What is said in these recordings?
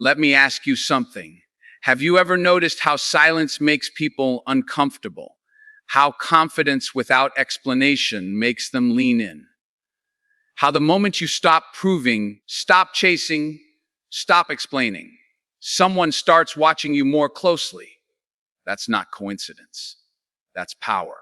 Let me ask you something. Have you ever noticed how silence makes people uncomfortable? How confidence without explanation makes them lean in? How the moment you stop proving, stop chasing, stop explaining, someone starts watching you more closely. That's not coincidence. That's power.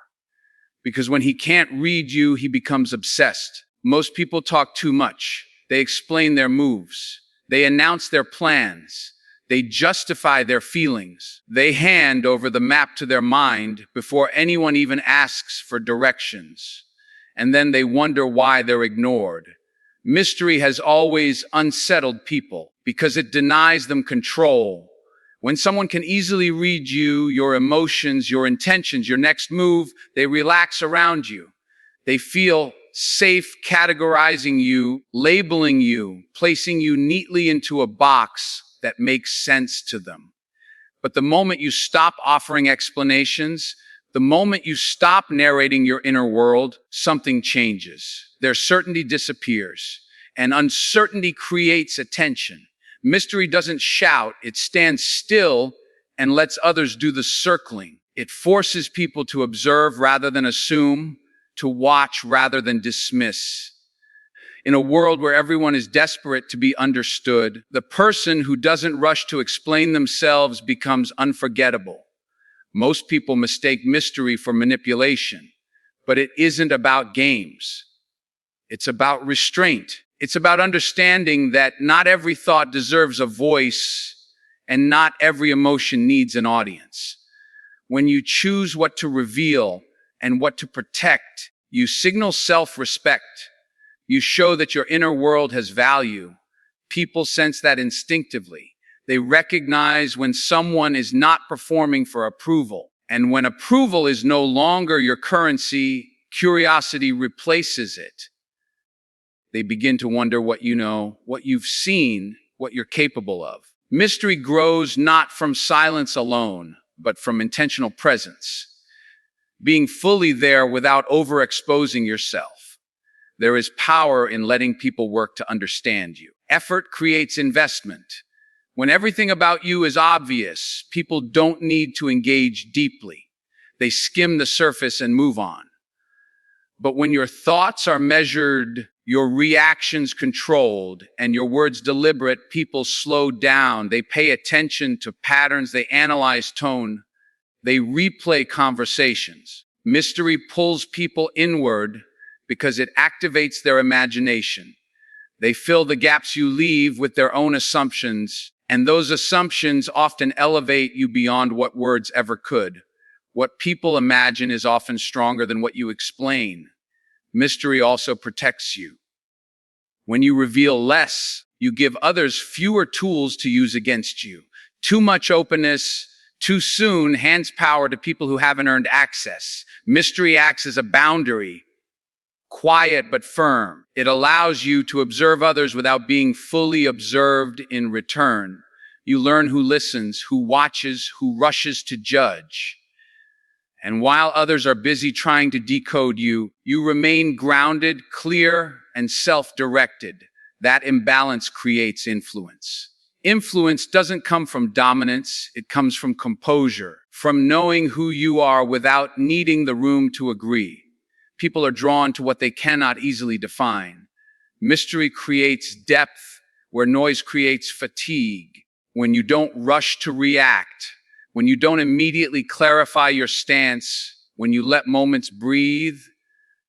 Because when he can't read you, he becomes obsessed. Most people talk too much. They explain their moves. They announce their plans. They justify their feelings. They hand over the map to their mind before anyone even asks for directions. And then they wonder why they're ignored. Mystery has always unsettled people because it denies them control. When someone can easily read you, your emotions, your intentions, your next move, they relax around you. They feel safe categorizing you, labeling you, placing you neatly into a box that makes sense to them. But the moment you stop offering explanations, the moment you stop narrating your inner world, something changes. Their certainty disappears, and uncertainty creates attention. Mystery doesn't shout, it stands still and lets others do the circling. It forces people to observe rather than assume, to watch rather than dismiss. In a world where everyone is desperate to be understood, the person who doesn't rush to explain themselves becomes unforgettable. Most people mistake mystery for manipulation, but it isn't about games. It's about restraint. It's about understanding that not every thought deserves a voice and not every emotion needs an audience. When you choose what to reveal and what to protect, you signal self-respect. You show that your inner world has value. People sense that instinctively. They recognize when someone is not performing for approval. And when approval is no longer your currency, curiosity replaces it. They begin to wonder what you know, what you've seen, what you're capable of. Mystery grows not from silence alone, but from intentional presence. Being fully there without overexposing yourself. There is power in letting people work to understand you. Effort creates investment. When everything about you is obvious, people don't need to engage deeply. They skim the surface and move on. But when your thoughts are measured, your reactions controlled, and your words deliberate, people slow down. They pay attention to patterns. They analyze tone. They replay conversations. Mystery pulls people inward because it activates their imagination. They fill the gaps you leave with their own assumptions, and those assumptions often elevate you beyond what words ever could. What people imagine is often stronger than what you explain. Mystery also protects you. When you reveal less, you give others fewer tools to use against you. Too much openness, too soon, hands power to people who haven't earned access. Mystery acts as a boundary. Quiet but firm. It allows you to observe others without being fully observed in return. You learn who listens, who watches, who rushes to judge. And while others are busy trying to decode you, you remain grounded, clear, and self-directed. That imbalance creates influence. Influence doesn't come from dominance, it comes from composure, from knowing who you are without needing the room to agree. People are drawn to what they cannot easily define. Mystery creates depth where noise creates fatigue. When you don't rush to react, when you don't immediately clarify your stance, when you let moments breathe,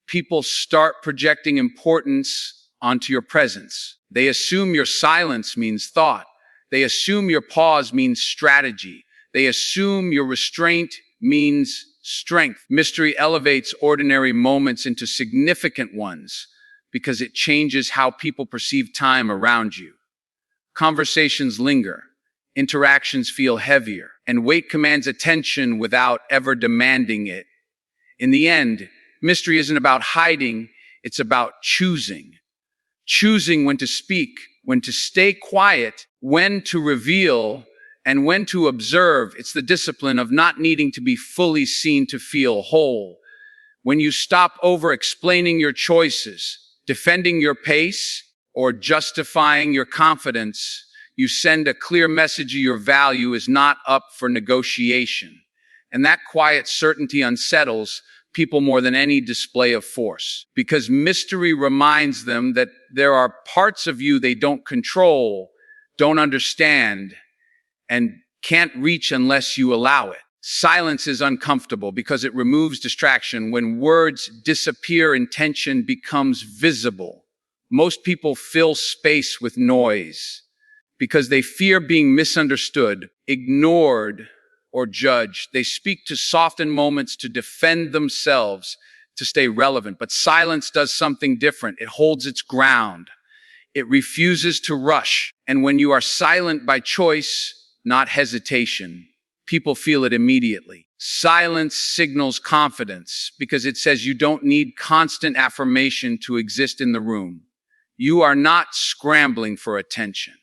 people start projecting importance onto your presence. They assume your silence means thought. They assume your pause means strategy. They assume your restraint means strength. Mystery elevates ordinary moments into significant ones because it changes how people perceive time around you. Conversations linger, interactions feel heavier, and weight commands attention without ever demanding it. In the end, mystery isn't about hiding, it's about choosing. Choosing when to speak, when to stay quiet, when to reveal, and when to observe. It's the discipline of not needing to be fully seen to feel whole. When you stop over-explaining your choices, defending your pace, or justifying your confidence, You send a clear message your value is not up for negotiation. And that quiet certainty unsettles people more than any display of force, because mystery reminds them that there are parts of you they don't control, don't understand, and can't reach unless you allow it. Silence is uncomfortable because it removes distraction. When words disappear, intention becomes visible. Most people fill space with noise because they fear being misunderstood, ignored, or judged. They speak to soften moments, to defend themselves, to stay relevant. But silence does something different. It holds its ground. It refuses to rush. And when you are silent by choice, not hesitation, people feel it immediately. Silence signals confidence because it says you don't need constant affirmation to exist in the room. You are not scrambling for attention.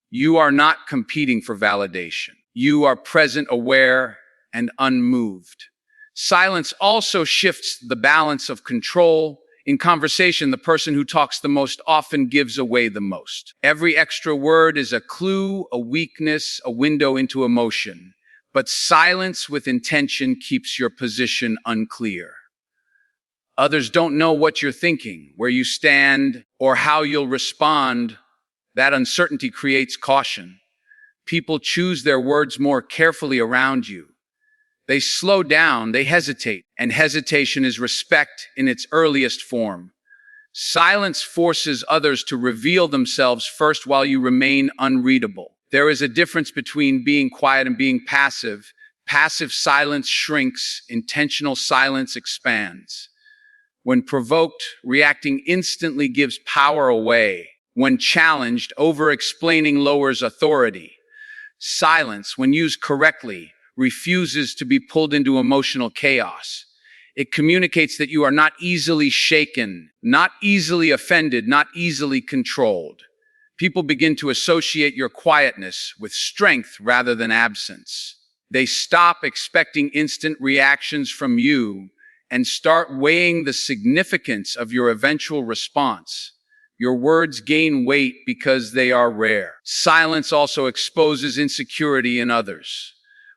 You are not competing for validation. You are present, aware, and unmoved. Silence also shifts the balance of control. In conversation, the person who talks the most often gives away the most. Every extra word is a clue, a weakness, a window into emotion. But silence with intention keeps your position unclear. Others don't know what you're thinking, where you stand, or how you'll respond. That uncertainty creates caution. People choose their words more carefully around you. They slow down, they hesitate, and hesitation is respect in its earliest form. Silence forces others to reveal themselves first while you remain unreadable. There is a difference between being quiet and being passive. Passive silence shrinks, intentional silence expands. When provoked, reacting instantly gives power away. When challenged, over-explaining lowers authority. Silence, when used correctly, refuses to be pulled into emotional chaos. It communicates that you are not easily shaken, not easily offended, not easily controlled. People begin to associate your quietness with strength rather than absence. They stop expecting instant reactions from you and start weighing the significance of your eventual response. Your words gain weight because they are rare. Silence also exposes insecurity in others.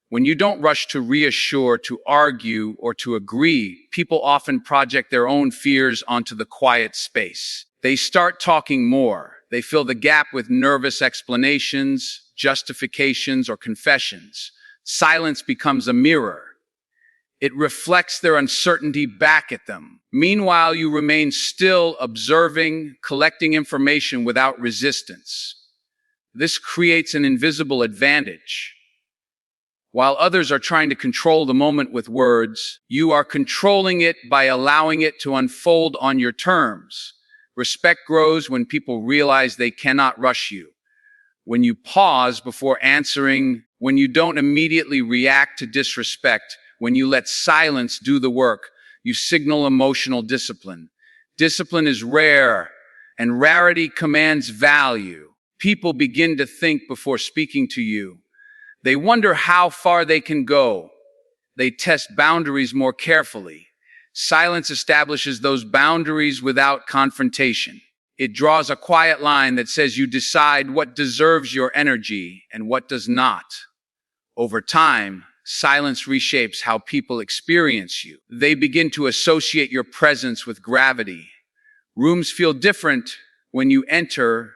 When you don't rush to reassure, to argue, or to agree, people often project their own fears onto the quiet space. They start talking more. They fill the gap with nervous explanations, justifications, or confessions. Silence becomes a mirror. It reflects their uncertainty back at them. Meanwhile, you remain still, observing, collecting information without resistance. This creates an invisible advantage. While others are trying to control the moment with words, you are controlling it by allowing it to unfold on your terms. Respect grows when people realize they cannot rush you. When you pause before answering, when you don't immediately react to disrespect, when you let silence do the work, you signal emotional discipline. Discipline is rare, and rarity commands value. People begin to think before speaking to you. They wonder how far they can go. They test boundaries more carefully. Silence establishes those boundaries without confrontation. It draws a quiet line that says you decide what deserves your energy and what does not. Over time, silence reshapes how people experience you. They begin to associate your presence with gravity. Rooms feel different when you enter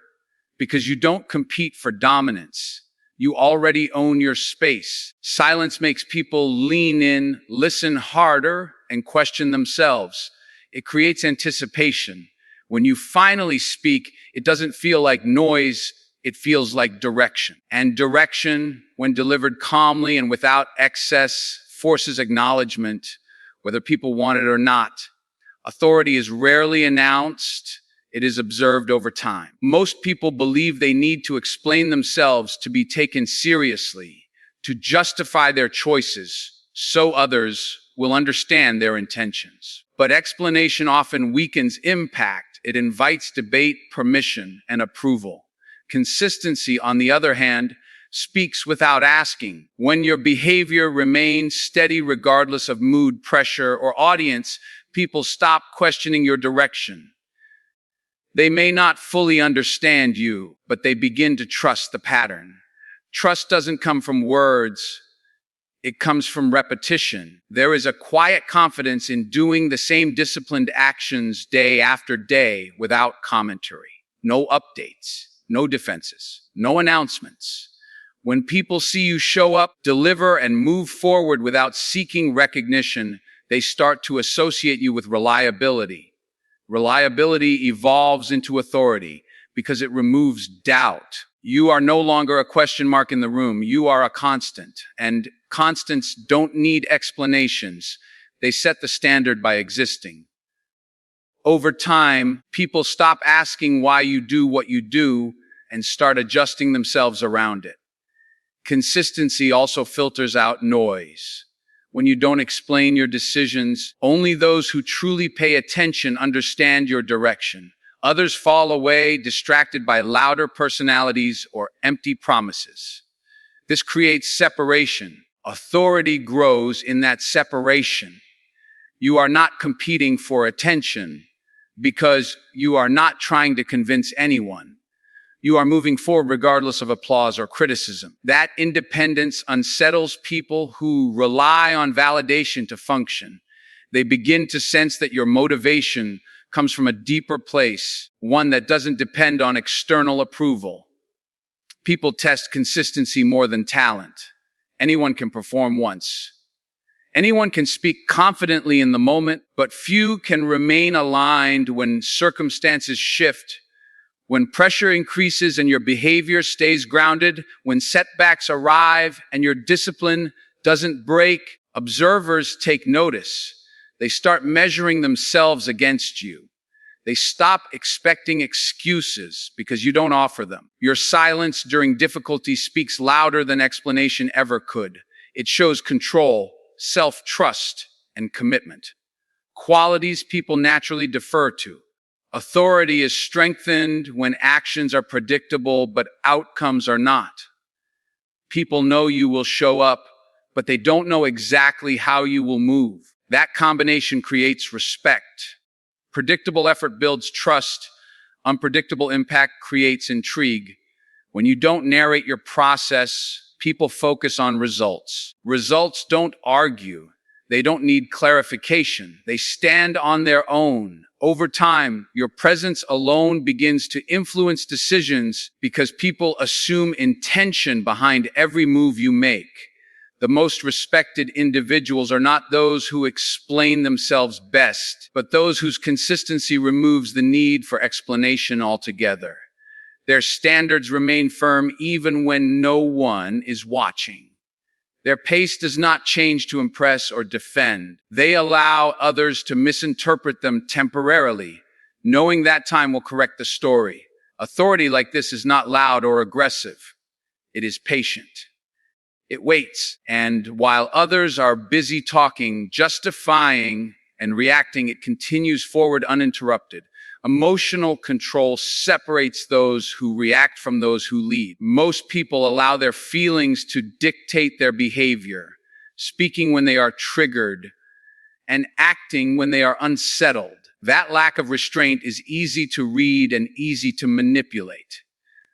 because you don't compete for dominance. You already own your space. Silence makes people lean in, listen harder, and question themselves. It creates anticipation. When you finally speak, it doesn't feel like noise, it feels like direction. And direction, when delivered calmly and without excess, forces acknowledgement, whether people want it or not. Authority is rarely announced. It is observed over time. Most people believe they need to explain themselves to be taken seriously, to justify their choices, so others will understand their intentions. But explanation often weakens impact. It invites debate, permission, and approval. Consistency, on the other hand, speaks without asking. When your behavior remains steady regardless of mood, pressure, or audience, people stop questioning your direction. They may not fully understand you, but they begin to trust the pattern. Trust doesn't come from words. It comes from repetition. There is a quiet confidence in doing the same disciplined actions day after day without commentary. No updates, no defenses, no announcements. When people see you show up, deliver, and move forward without seeking recognition, they start to associate you with reliability. Reliability evolves into authority because it removes doubt. You are no longer a question mark in the room. You are a constant. And constants don't need explanations. They set the standard by existing. Over time, people stop asking why you do what you do and start adjusting themselves around it. Consistency also filters out noise. When you don't explain your decisions, only those who truly pay attention understand your direction. Others fall away, distracted by louder personalities or empty promises. This creates separation. Authority grows in that separation. You are not competing for attention because you are not trying to convince anyone. You are moving forward regardless of applause or criticism. That independence unsettles people who rely on validation to function. They begin to sense that your motivation comes from a deeper place, one that doesn't depend on external approval. People test consistency more than talent. Anyone can perform once. Anyone can speak confidently in the moment, but few can remain aligned when circumstances shift. When pressure increases and your behavior stays grounded, when setbacks arrive and your discipline doesn't break, observers take notice. They start measuring themselves against you. They stop expecting excuses because you don't offer them. Your silence during difficulty speaks louder than explanation ever could. It shows control, self-trust, and commitment. Qualities people naturally defer to. Authority is strengthened when actions are predictable, but outcomes are not. People know you will show up, but they don't know exactly how you will move. That combination creates respect. Predictable effort builds trust. Unpredictable impact creates intrigue. When you don't narrate your process, people focus on results. Results don't argue. They don't need clarification. They stand on their own. Over time, your presence alone begins to influence decisions because people assume intention behind every move you make. The most respected individuals are not those who explain themselves best, but those whose consistency removes the need for explanation altogether. Their standards remain firm even when no one is watching. Their pace does not change to impress or defend. They allow others to misinterpret them temporarily, knowing that time will correct the story. Authority like this is not loud or aggressive. It is patient. It waits, and while others are busy talking, justifying, and reacting, it continues forward uninterrupted. Emotional control separates those who react from those who lead. Most people allow their feelings to dictate their behavior, speaking when they are triggered and acting when they are unsettled. That lack of restraint is easy to read and easy to manipulate.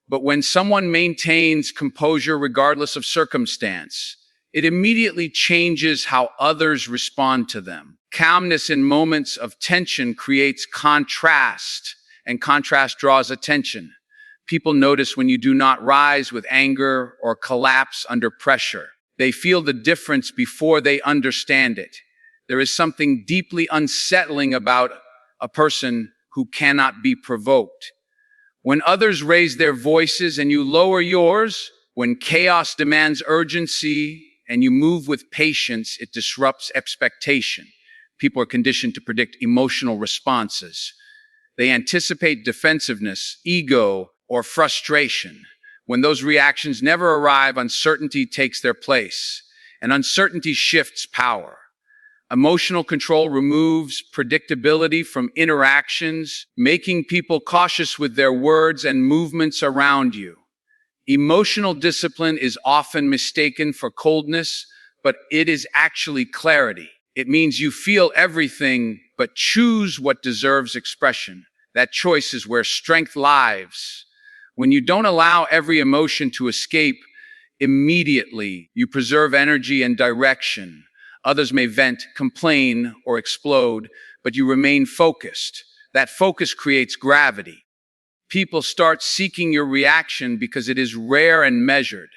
But when someone maintains composure regardless of circumstance, it immediately changes how others respond to them. Calmness in moments of tension creates contrast, and contrast draws attention. People notice when you do not rise with anger or collapse under pressure. They feel the difference before they understand it. There is something deeply unsettling about a person who cannot be provoked. When others raise their voices and you lower yours, when chaos demands urgency and you move with patience, it disrupts expectation. People are conditioned to predict emotional responses. They anticipate defensiveness, ego, or frustration. When those reactions never arrive, uncertainty takes their place, and uncertainty shifts power. Emotional control removes predictability from interactions, making people cautious with their words and movements around you. Emotional discipline is often mistaken for coldness, but it is actually clarity. It means you feel everything, but choose what deserves expression. That choice is where strength lies. When you don't allow every emotion to escape immediately, you preserve energy and direction. Others may vent, complain, or explode, but you remain focused. That focus creates gravity. People start seeking your reaction because it is rare and measured.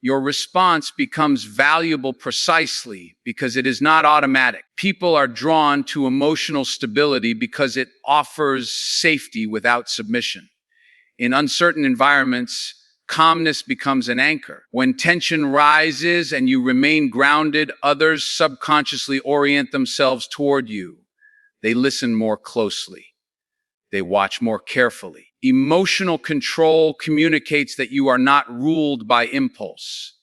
Your response becomes valuable precisely because it is not automatic. People are drawn to emotional stability because it offers safety without submission. In uncertain environments, calmness becomes an anchor. When tension rises and you remain grounded, others subconsciously orient themselves toward you. They listen more closely. They watch more carefully. Emotional control communicates that you are not ruled by impulse.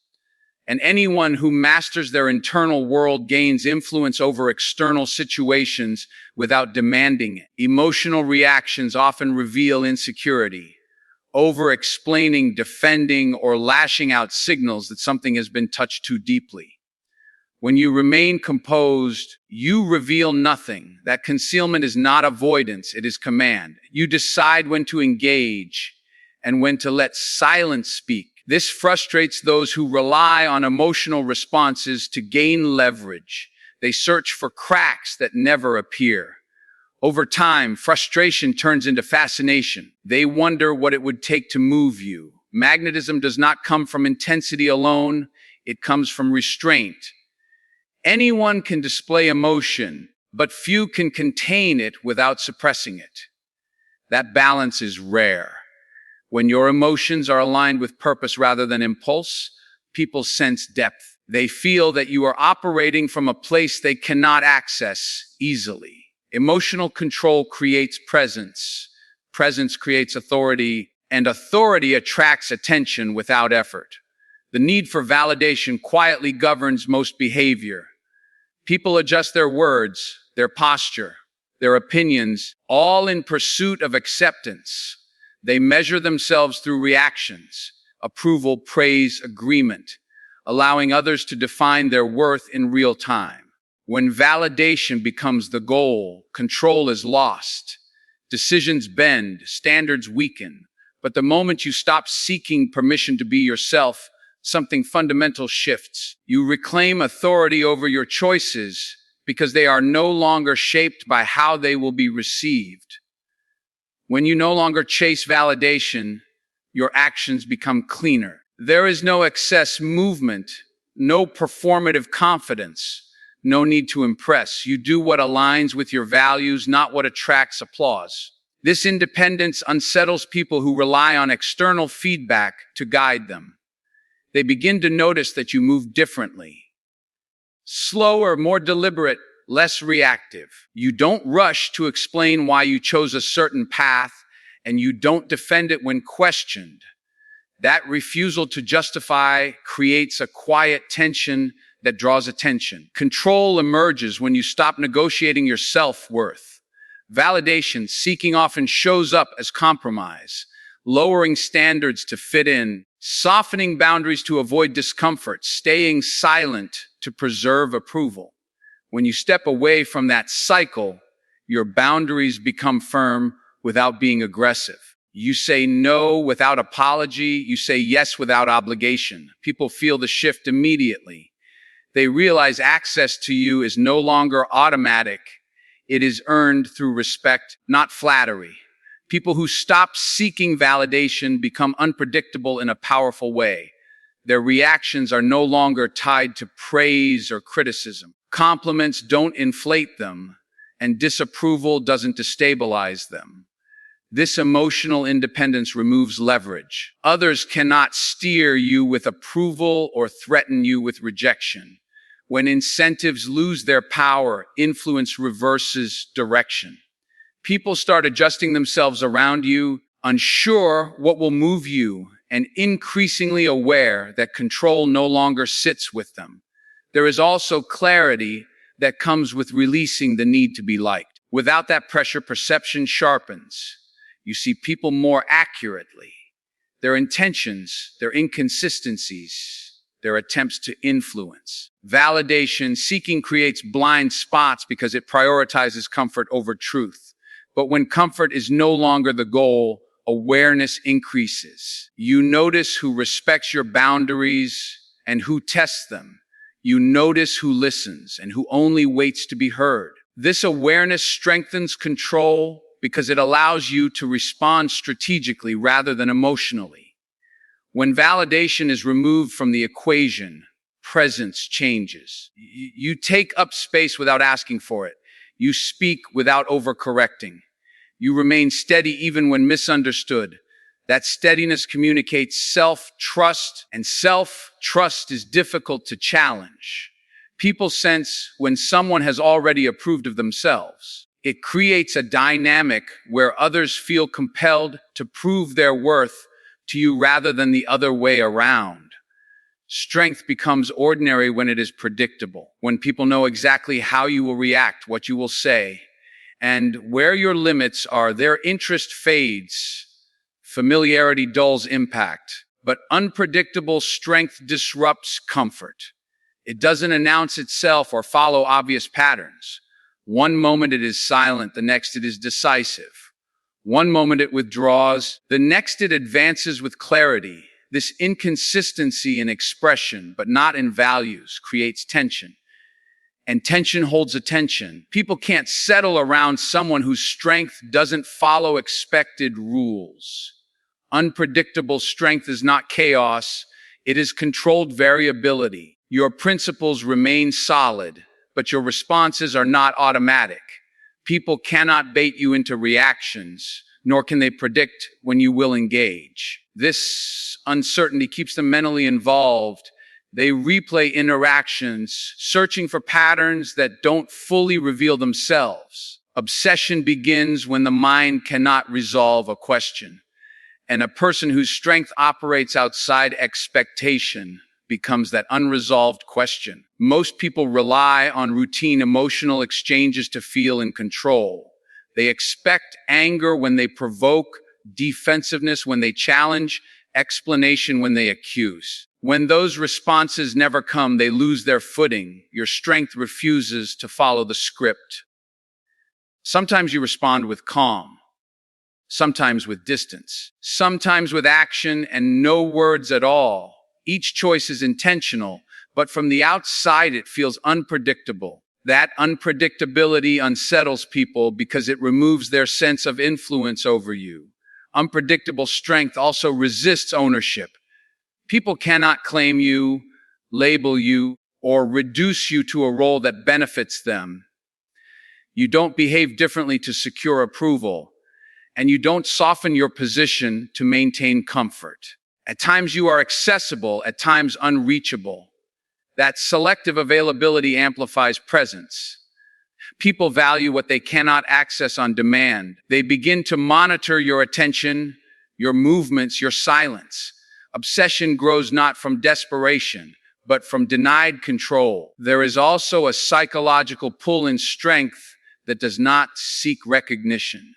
And anyone who masters their internal world gains influence over external situations without demanding it. Emotional reactions often reveal insecurity. Over-explaining, defending, or lashing out signals that something has been touched too deeply. When you remain composed, you reveal nothing. That concealment is not avoidance, it is command. You decide when to engage and when to let silence speak. This frustrates those who rely on emotional responses to gain leverage. They search for cracks that never appear. Over time, frustration turns into fascination. They wonder what it would take to move you. Magnetism does not come from intensity alone, it comes from restraint. Anyone can display emotion, but few can contain it without suppressing it. That balance is rare. When your emotions are aligned with purpose rather than impulse, people sense depth. They feel that you are operating from a place they cannot access easily. Emotional control creates presence. Presence creates authority, and authority attracts attention without effort. The need for validation quietly governs most behavior. People adjust their words, their posture, their opinions, all in pursuit of acceptance. They measure themselves through reactions, approval, praise, agreement, allowing others to define their worth in real time. When validation becomes the goal, control is lost. Decisions bend, standards weaken. But the moment you stop seeking permission to be yourself, something fundamental shifts. You reclaim authority over your choices because they are no longer shaped by how they will be received. When you no longer chase validation, your actions become cleaner. There is no excess movement, no performative confidence, no need to impress. You do what aligns with your values, not what attracts applause. This independence unsettles people who rely on external feedback to guide them. They begin to notice that you move differently. Slower, more deliberate, less reactive. You don't rush to explain why you chose a certain path, and you don't defend it when questioned. That refusal to justify creates a quiet tension that draws attention. Control emerges when you stop negotiating your self-worth. Validation seeking often shows up as compromise, lowering standards to fit in, softening boundaries to avoid discomfort, staying silent to preserve approval. When you step away from that cycle, your boundaries become firm without being aggressive. You say no without apology. You say yes without obligation. People feel the shift immediately. They realize access to you is no longer automatic. It is earned through respect, not flattery. People who stop seeking validation become unpredictable in a powerful way. Their reactions are no longer tied to praise or criticism. Compliments don't inflate them, and disapproval doesn't destabilize them. This emotional independence removes leverage. Others cannot steer you with approval or threaten you with rejection. When incentives lose their power, influence reverses direction. People start adjusting themselves around you, unsure what will move you, and increasingly aware that control no longer sits with them. There is also clarity that comes with releasing the need to be liked. Without that pressure, perception sharpens. You see people more accurately. Their intentions, their inconsistencies, their attempts to influence. Validation seeking creates blind spots because it prioritizes comfort over truth. But when comfort is no longer the goal, awareness increases. You notice who respects your boundaries and who tests them. You notice who listens and who only waits to be heard. This awareness strengthens control because it allows you to respond strategically rather than emotionally. When validation is removed from the equation, presence changes. You take up space without asking for it. You speak without overcorrecting. You remain steady even when misunderstood. That steadiness communicates self-trust, and self-trust is difficult to challenge. People sense when someone has already approved of themselves. It creates a dynamic where others feel compelled to prove their worth to you rather than the other way around. Strength becomes ordinary when it is predictable, when people know exactly how you will react, what you will say, and where your limits are. Their interest fades. Familiarity dulls impact, but unpredictable strength disrupts comfort. It doesn't announce itself or follow obvious patterns. One moment it is silent, the next it is decisive. One moment it withdraws, the next it advances with clarity. This inconsistency in expression, but not in values, creates tension. And tension holds attention. People can't settle around someone whose strength doesn't follow expected rules. Unpredictable strength is not chaos, it is controlled variability. Your principles remain solid, but your responses are not automatic. People cannot bait you into reactions, nor can they predict when you will engage. This uncertainty keeps them mentally involved. They replay interactions, searching for patterns that don't fully reveal themselves. Obsession begins when the mind cannot resolve a question. And a person whose strength operates outside expectation becomes that unresolved question. Most people rely on routine emotional exchanges to feel in control. They expect anger when they provoke, defensiveness when they challenge, explanation when they accuse. When those responses never come, they lose their footing. Your strength refuses to follow the script. Sometimes you respond with calm. Sometimes with distance, sometimes with action and no words at all. Each choice is intentional, but from the outside it feels unpredictable. That unpredictability unsettles people because it removes their sense of influence over you. Unpredictable strength also resists ownership. People cannot claim you, label you, or reduce you to a role that benefits them. You don't behave differently to secure approval. And you don't soften your position to maintain comfort. At times you are accessible, at times unreachable. That selective availability amplifies presence. People value what they cannot access on demand. They begin to monitor your attention, your movements, your silence. Obsession grows not from desperation, but from denied control. There is also a psychological pull in strength that does not seek recognition.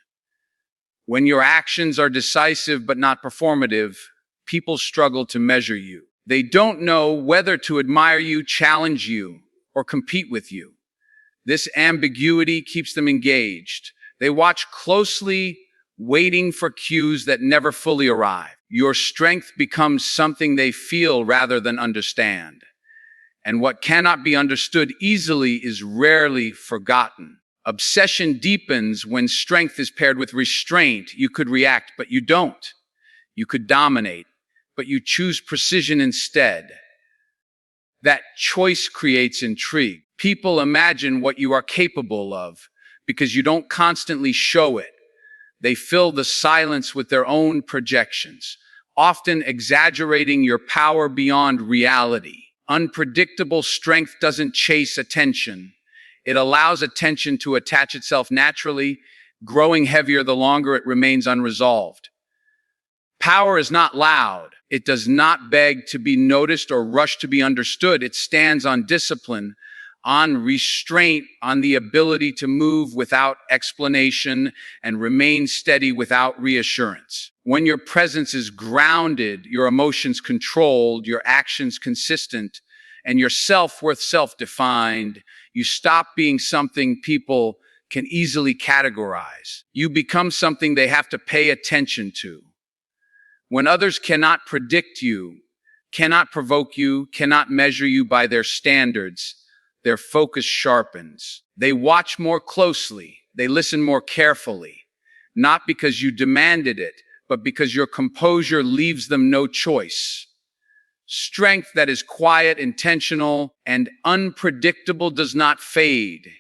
When your actions are decisive but not performative, people struggle to measure you. They don't know whether to admire you, challenge you, or compete with you. This ambiguity keeps them engaged. They watch closely, waiting for cues that never fully arrive. Your strength becomes something they feel rather than understand. And what cannot be understood easily is rarely forgotten. Obsession deepens when strength is paired with restraint. You could react, but you don't. You could dominate, but you choose precision instead. That choice creates intrigue. People imagine what you are capable of because you don't constantly show it. They fill the silence with their own projections, often exaggerating your power beyond reality. Unpredictable strength doesn't chase attention. It allows attention to attach itself naturally, growing heavier the longer it remains unresolved. Power is not loud. It does not beg to be noticed or rush to be understood. It stands on discipline, on restraint, on the ability to move without explanation and remain steady without reassurance. When your presence is grounded, your emotions controlled, your actions consistent, and your self-worth self-defined, you stop being something people can easily categorize. You become something they have to pay attention to. When others cannot predict you, cannot provoke you, cannot measure you by their standards, their focus sharpens. They watch more closely. They listen more carefully. Not because you demanded it, but because your composure leaves them no choice. Strength that is quiet, intentional, and unpredictable does not fade.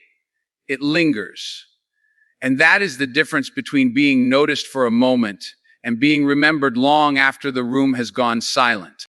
It lingers. And that is the difference between being noticed for a moment and being remembered long after the room has gone silent.